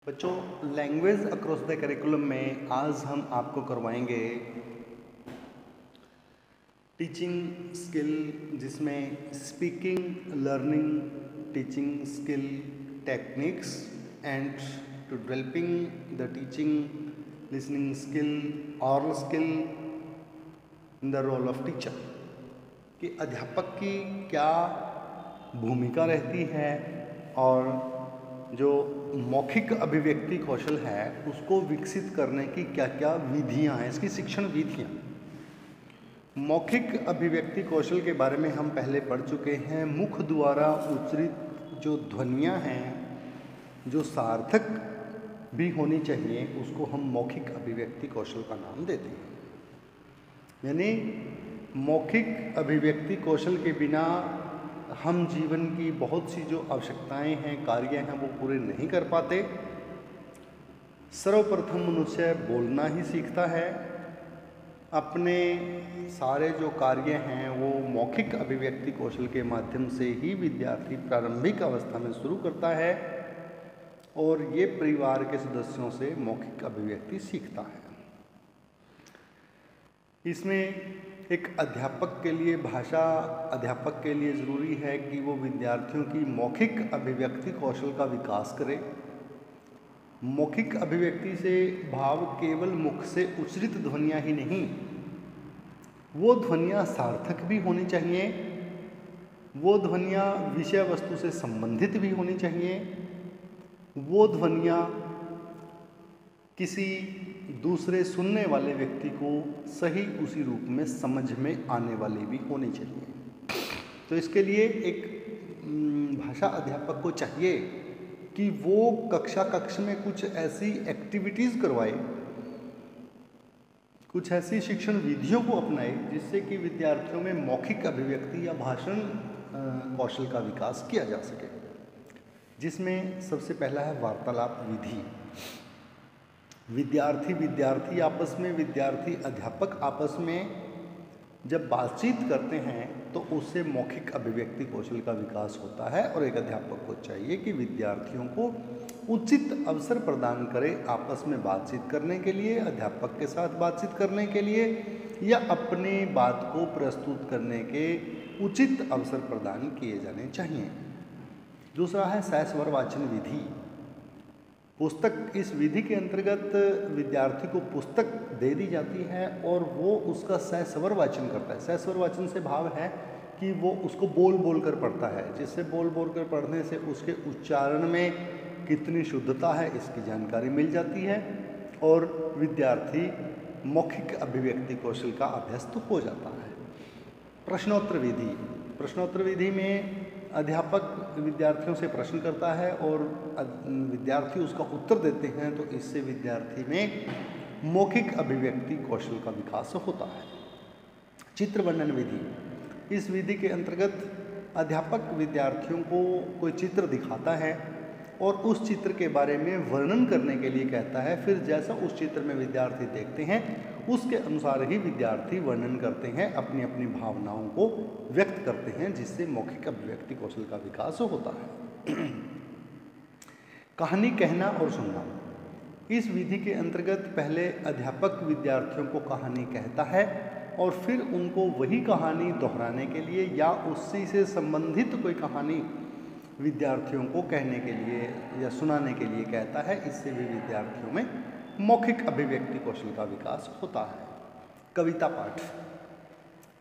बच्चों, language across the curriculum में आज हम आपको करवाएंगे टीचिंग स्किल, जिसमें speaking, learning, teaching skill, techniques and to developing the teaching listening skill, aural skill in the role of teacher कि अध्यापक की क्या भूमिका रहती है और जो मौखिक अभिव्यक्ति कौशल है उसको विकसित करने की क्या क्या विधियां हैं, इसकी शिक्षण विधियां। मौखिक अभिव्यक्ति कौशल के बारे में हम पहले पढ़ चुके हैं। मुख द्वारा उच्चारित जो ध्वनियां हैं, जो सार्थक भी होनी चाहिए, उसको हम मौखिक अभिव्यक्ति कौशल का नाम देते हैं। यानी मौखिक अभिव्यक्ति कौशल के बिना हम जीवन की बहुत सी जो आवश्यकताएं हैं, कार्य हैं, वो पूरे नहीं कर पाते। सर्वप्रथम मनुष्य बोलना ही सीखता है। अपने सारे जो कार्य हैं वो मौखिक अभिव्यक्ति कौशल के माध्यम से ही विद्यार्थी प्रारंभिक अवस्था में शुरू करता है और ये परिवार के सदस्यों से मौखिक अभिव्यक्ति सीखता है। इसमें एक अध्यापक के लिए, भाषा अध्यापक के लिए ज़रूरी है कि वो विद्यार्थियों की मौखिक अभिव्यक्ति कौशल का विकास करे। मौखिक अभिव्यक्ति से भाव केवल मुख से उच्चरित ध्वनियाँ ही नहीं, वो ध्वनियाँ सार्थक भी होनी चाहिए, वो ध्वनियाँ विषय वस्तु से संबंधित भी होनी चाहिए, वो ध्वनियाँ किसी दूसरे सुनने वाले व्यक्ति को सही उसी रूप में समझ में आने वाली भी होनी चाहिए। तो इसके लिए एक भाषा अध्यापक को चाहिए कि वो कक्ष में कुछ ऐसी एक्टिविटीज़ करवाए, कुछ ऐसी शिक्षण विधियों को अपनाए जिससे कि विद्यार्थियों में मौखिक अभिव्यक्ति या भाषण कौशल का विकास किया जा सके। जिसमें सबसे पहला है वार्तालाप विधि। विद्यार्थी आपस में, विद्यार्थी अध्यापक आपस में जब बातचीत करते हैं तो उससे मौखिक अभिव्यक्ति कौशल का विकास होता है। और एक अध्यापक को चाहिए कि विद्यार्थियों को उचित अवसर प्रदान करे आपस में बातचीत करने के लिए, अध्यापक के साथ बातचीत करने के लिए या अपने बात को प्रस्तुत करने के उचित अवसर प्रदान किए जाने चाहिए। दूसरा है सहस्वर वाचन विधि। पुस्तक, इस विधि के अंतर्गत विद्यार्थी को पुस्तक दे दी जाती है और वो उसका सहस्वर वाचन करता है। सहस्वर वाचन से भाव है कि वो उसको बोल बोल कर पढ़ता है, जिससे बोल बोल कर पढ़ने से उसके उच्चारण में कितनी शुद्धता है इसकी जानकारी मिल जाती है और विद्यार्थी मौखिक अभिव्यक्ति कौशल का अभ्यस्त हो जाता है। प्रश्नोत्तर विधि। प्रश्नोत्तर विधि में अध्यापक विद्यार्थियों से प्रश्न करता है और विद्यार्थी उसका उत्तर देते हैं, तो इससे विद्यार्थी में मौखिक अभिव्यक्ति कौशल का विकास होता है। चित्र वर्णन विधि। इस विधि के अंतर्गत अध्यापक विद्यार्थियों को कोई चित्र दिखाता है और उस चित्र के बारे में वर्णन करने के लिए कहता है। फिर जैसा उस चित्र में विद्यार्थी देखते हैं उसके अनुसार ही विद्यार्थी वर्णन करते हैं, अपनी अपनी भावनाओं को व्यक्त करते हैं, जिससे मौखिक अभिव्यक्ति कौशल का विकास होता है। कहानी कहना और सुनना। इस विधि के अंतर्गत पहले अध्यापक विद्यार्थियों को कहानी कहता है और फिर उनको वही कहानी दोहराने के लिए या उसी से संबंधित कोई कहानी विद्यार्थियों को कहने के लिए या सुनाने के लिए कहता है। इससे भी विद्यार्थियों में मौखिक अभिव्यक्ति कौशल का विकास होता है। कविता पाठ।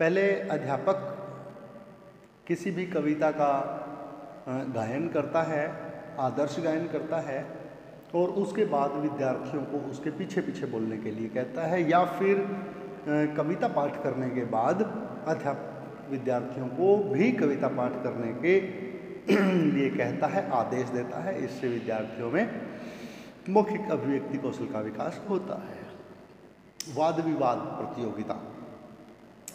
पहले अध्यापक किसी भी कविता का गायन करता है, आदर्श गायन करता है और उसके बाद विद्यार्थियों को उसके पीछे पीछे बोलने के लिए कहता है, या फिर कविता पाठ करने के बाद अध्यापक विद्यार्थियों को भी कविता पाठ करने के लिए कहता है, आदेश देता है। इससे विद्यार्थियों में मौखिक अभिव्यक्ति कौशल का विकास होता है। वाद विवाद प्रतियोगिता।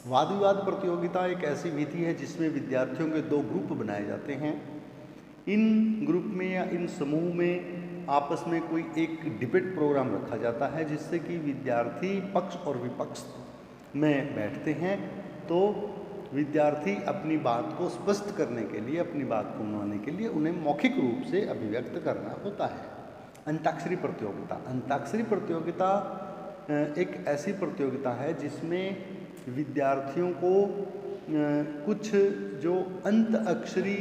वाद विवाद प्रतियोगिता एक ऐसी विधि है जिसमें विद्यार्थियों के दो ग्रुप बनाए जाते हैं। इन ग्रुप में या इन समूह में आपस में कोई एक डिबेट प्रोग्राम रखा जाता है, जिससे कि विद्यार्थी पक्ष और विपक्ष में बैठते हैं। तो विद्यार्थी अपनी बात को स्पष्ट करने के लिए, अपनी बात को मनाने के लिए उन्हें मौखिक रूप से अभिव्यक्त करना होता है। अंताक्षरी प्रतियोगिता। अंताक्षरी प्रतियोगिता एक ऐसी प्रतियोगिता है जिसमें विद्यार्थियों को कुछ जो अंत अक्षरी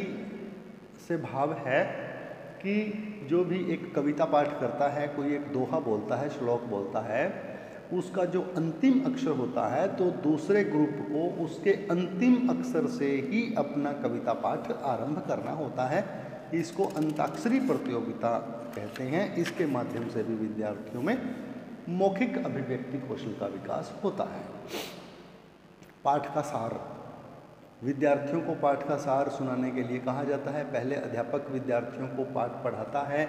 से भाव है कि जो भी एक कविता पाठ करता है, कोई एक दोहा बोलता है, श्लोक बोलता है, उसका जो अंतिम अक्षर होता है तो दूसरे ग्रुप को उसके अंतिम अक्षर से ही अपना कविता पाठ आरंभ करना होता है। इसको अंताक्षरी प्रतियोगिता कहते हैं। इसके माध्यम से भी विद्यार्थियों में मौखिक अभिव्यक्ति कौशल का विकास होता है। पाठ का सार, विद्यार्थियों को पाठ का सार सुनाने के लिए कहा जाता है। पहले अध्यापक विद्यार्थियों को पाठ पढ़ाता है,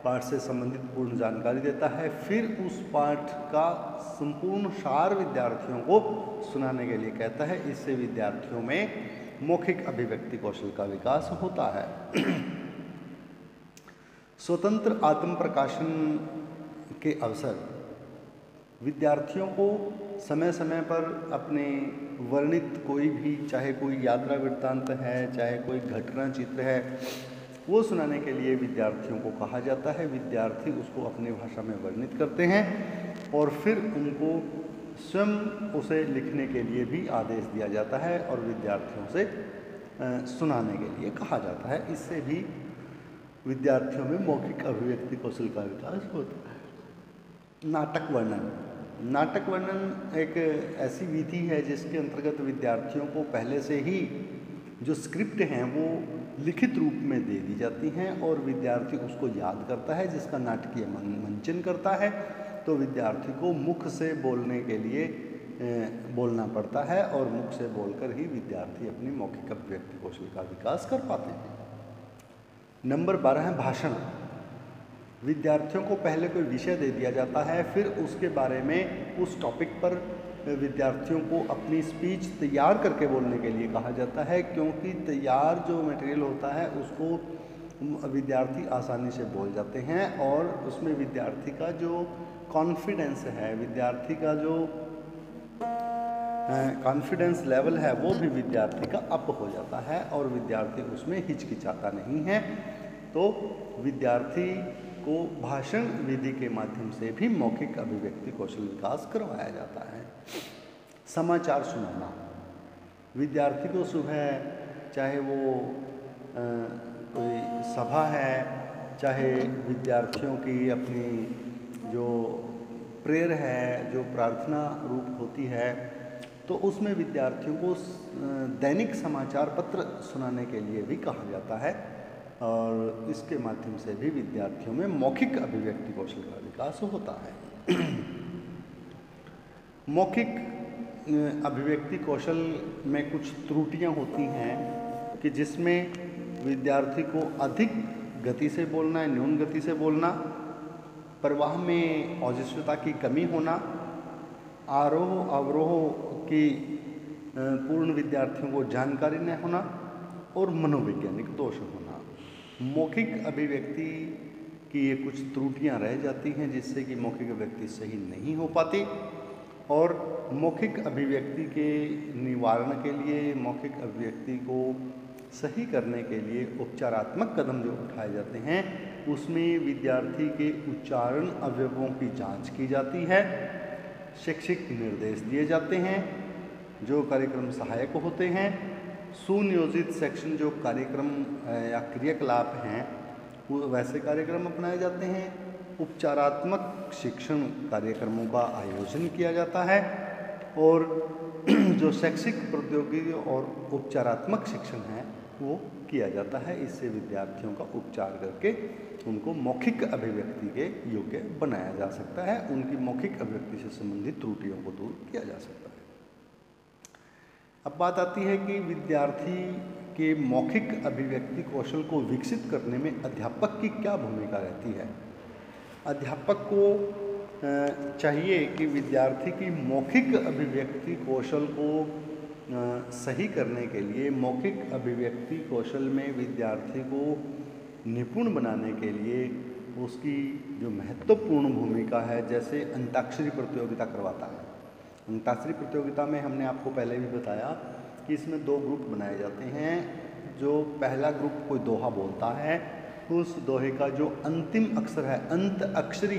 पाठ से संबंधित पूर्ण जानकारी देता है, फिर उस पाठ का संपूर्ण सार विद्यार्थियों को सुनाने के लिए कहता है। इससे विद्यार्थियों में मौखिक अभिव्यक्ति कौशल का विकास होता है। स्वतंत्र आत्म प्रकाशन के अवसर, विद्यार्थियों को समय समय पर अपने वर्णित कोई भी, चाहे कोई यात्रा वृत्तांत है, चाहे कोई घटना चित्र है, वो सुनाने के लिए विद्यार्थियों को कहा जाता है। विद्यार्थी उसको अपनी भाषा में वर्णित करते हैं और फिर उनको स्वयं उसे लिखने के लिए भी आदेश दिया जाता है और विद्यार्थियों से सुनाने के लिए कहा जाता है। इससे भी विद्यार्थियों में मौखिक अभिव्यक्ति कौशल का विकास होता है। नाटक वर्णन, नाटक वर्णन एक ऐसी विधि है जिसके अंतर्गत विद्यार्थियों को पहले से ही जो स्क्रिप्ट हैं वो लिखित रूप में दे दी जाती हैं और विद्यार्थी उसको याद करता है, जिसका नाटकीय मंचन करता है। तो विद्यार्थी को मुख से बोलने के लिए बोलना पड़ता है और मुख से बोलकर ही विद्यार्थी अपनी मौखिक अभिव्यक्ति कौशल का विकास कर पाते हैं। नंबर 12 है भाषण। विद्यार्थियों को पहले कोई विषय दे दिया जाता है, फिर उसके बारे में उस टॉपिक पर विद्यार्थियों को अपनी स्पीच तैयार करके बोलने के लिए कहा जाता है, क्योंकि तैयार जो मटेरियल होता है उसको विद्यार्थी आसानी से बोल जाते हैं और उसमें विद्यार्थी का जो कॉन्फिडेंस है, विद्यार्थी का जो कॉन्फिडेंस लेवल है वो भी विद्यार्थी का अप हो जाता है और विद्यार्थी उसमें हिचकिचाता नहीं है। तो विद्यार्थी को भाषण विधि के माध्यम से भी मौखिक अभिव्यक्ति कौशल विकास करवाया जाता है। समाचार सुनाना, विद्यार्थी को सुबह चाहे वो कोई सभा है, चाहे विद्यार्थियों की अपनी जो प्रेयर है, जो प्रार्थना रूप होती है, तो उसमें विद्यार्थियों को दैनिक समाचार पत्र सुनाने के लिए भी कहा जाता है और इसके माध्यम से भी विद्यार्थियों में मौखिक अभिव्यक्ति कौशल का विकास होता है। मौखिक अभिव्यक्ति कौशल में कुछ त्रुटियां होती हैं कि जिसमें विद्यार्थी को अधिक गति से बोलना, न्यून गति से बोलना, प्रवाह में औजस्वता की कमी होना, आरोह अवरोह की पूर्ण विद्यार्थियों को जानकारी न होना और मनोवैज्ञानिक दोष होना। मौखिक अभिव्यक्ति की ये कुछ त्रुटियां रह जाती हैं जिससे कि मौखिक अभिव्यक्ति सही नहीं हो पाती और मौखिक अभिव्यक्ति के निवारण के लिए, मौखिक अभिव्यक्ति को सही करने के लिए उपचारात्मक कदम जो उठाए जाते हैं उसमें विद्यार्थी के उच्चारण अवयवों की जांच की जाती है, शैक्षिक निर्देश दिए जाते हैं जो कार्यक्रम सहायक होते हैं, सुनियोजित सेक्शन जो कार्यक्रम या क्रियाकलाप हैं वो वैसे कार्यक्रम अपनाए जाते हैं, उपचारात्मक शिक्षण कार्यक्रमों का आयोजन किया जाता है और जो शैक्षिक प्रौद्योगिकी और उपचारात्मक शिक्षण है वो किया जाता है। इससे विद्यार्थियों का उपचार करके उनको मौखिक अभिव्यक्ति के योग्य बनाया जा सकता है, उनकी मौखिक अभिव्यक्ति से संबंधित त्रुटियों को दूर किया जा सकता है। अब बात आती है कि विद्यार्थी के मौखिक अभिव्यक्ति कौशल को विकसित करने में अध्यापक की क्या भूमिका रहती है। अध्यापक को चाहिए कि विद्यार्थी की मौखिक अभिव्यक्ति कौशल को सही करने के लिए, मौखिक अभिव्यक्ति कौशल में विद्यार्थी को निपुण बनाने के लिए उसकी जो महत्वपूर्ण भूमिका है, जैसे अंताक्षरी प्रतियोगिता करवाता है। अंताक्षरी प्रतियोगिता में हमने आपको पहले भी बताया कि इसमें 2 ग्रुप बनाए जाते हैं। जो पहला ग्रुप कोई दोहा बोलता है, उस दोहे का जो अंतिम अक्षर है, अंत अक्षरी,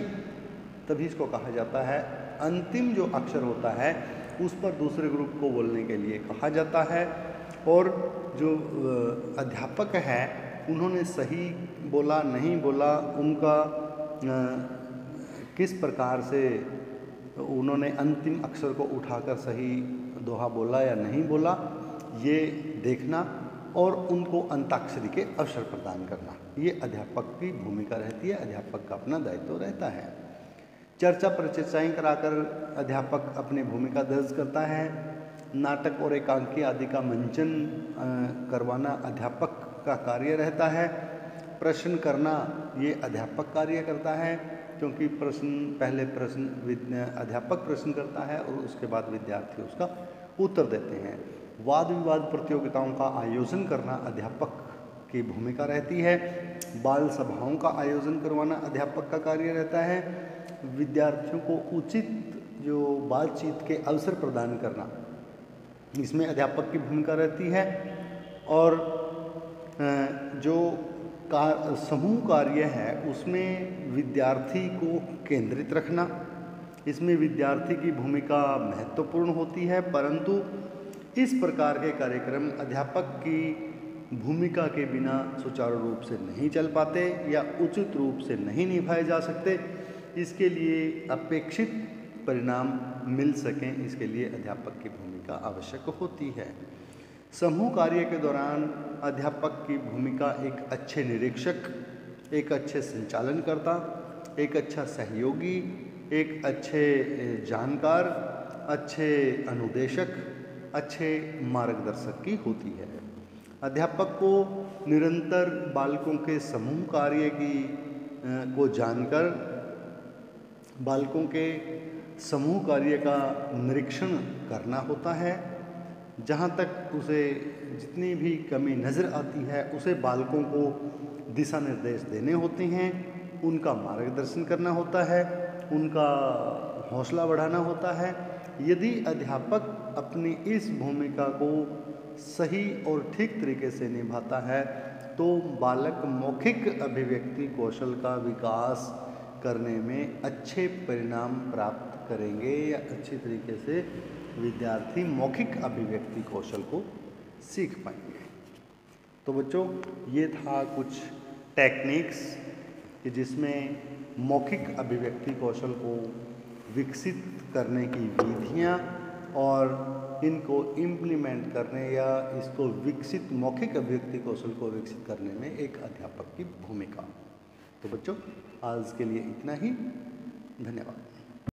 तभी इसको कहा जाता है। अंतिम जो अक्षर होता है उस पर दूसरे ग्रुप को बोलने के लिए कहा जाता है। और जो अध्यापक है उन्होंने सही बोला नहीं बोला, उनका किस प्रकार से उन्होंने अंतिम अक्षर को उठाकर सही दोहा बोला या नहीं बोला, ये देखना और उनको अंताक्षरी के अवसर प्रदान करना, ये अध्यापक की भूमिका रहती है, अध्यापक का अपना दायित्व रहता है। चर्चा परिचर्चाएँ कराकर अध्यापक अपनी भूमिका दर्ज करता है। नाटक और एकांकी आदि का मंचन करवाना अध्यापक का कार्य रहता है। प्रश्न करना ये अध्यापक कार्य करता है, क्योंकि पहले प्रश्न अध्यापक प्रश्न करता है और उसके बाद विद्यार्थी उसका उत्तर देते हैं। वाद विवाद प्रतियोगिताओं का आयोजन करना अध्यापक की भूमिका रहती है। बाल सभाओं का आयोजन करवाना अध्यापक का कार्य रहता है। विद्यार्थियों को उचित जो बातचीत के अवसर प्रदान करना, इसमें अध्यापक की भूमिका रहती है। और जो समूह कार्य है उसमें विद्यार्थी को केंद्रित रखना, इसमें विद्यार्थी की भूमिका महत्वपूर्ण होती है। परंतु इस प्रकार के कार्यक्रम अध्यापक की भूमिका के बिना सुचारू रूप से नहीं चल पाते या उचित रूप से नहीं निभाए जा सकते। इसके लिए अपेक्षित परिणाम मिल सकें, इसके लिए अध्यापक की भूमिका आवश्यक होती है। समूह कार्य के दौरान अध्यापक की भूमिका एक अच्छे निरीक्षक, एक अच्छे संचालनकर्ता, एक अच्छा सहयोगी, एक अच्छे जानकार, अच्छे अनुदेशक, अच्छे मार्गदर्शक की होती है। अध्यापक को निरंतर बालकों के समूह कार्य को जानकर बालकों के समूह कार्य का निरीक्षण करना होता है। जहाँ तक उसे जितनी भी कमी नज़र आती है उसे बालकों को दिशा निर्देश देने होते हैं, उनका मार्गदर्शन करना होता है, उनका हौसला बढ़ाना होता है। यदि अध्यापक अपनी इस भूमिका को सही और ठीक तरीके से निभाता है तो बालक मौखिक अभिव्यक्ति कौशल का विकास करने में अच्छे परिणाम प्राप्त करेंगे या अच्छी तरीके से विद्यार्थी मौखिक अभिव्यक्ति कौशल को सीख पाएंगे। तो बच्चों, ये था कुछ टेक्निक्स कि जिसमें मौखिक अभिव्यक्ति कौशल को विकसित करने की विधियाँ और इनको इम्प्लीमेंट करने या इसको विकसित मौखिक अभिव्यक्ति कौशल को विकसित करने में एक अध्यापक की भूमिका। तो बच्चों, आज के लिए इतना ही। धन्यवाद।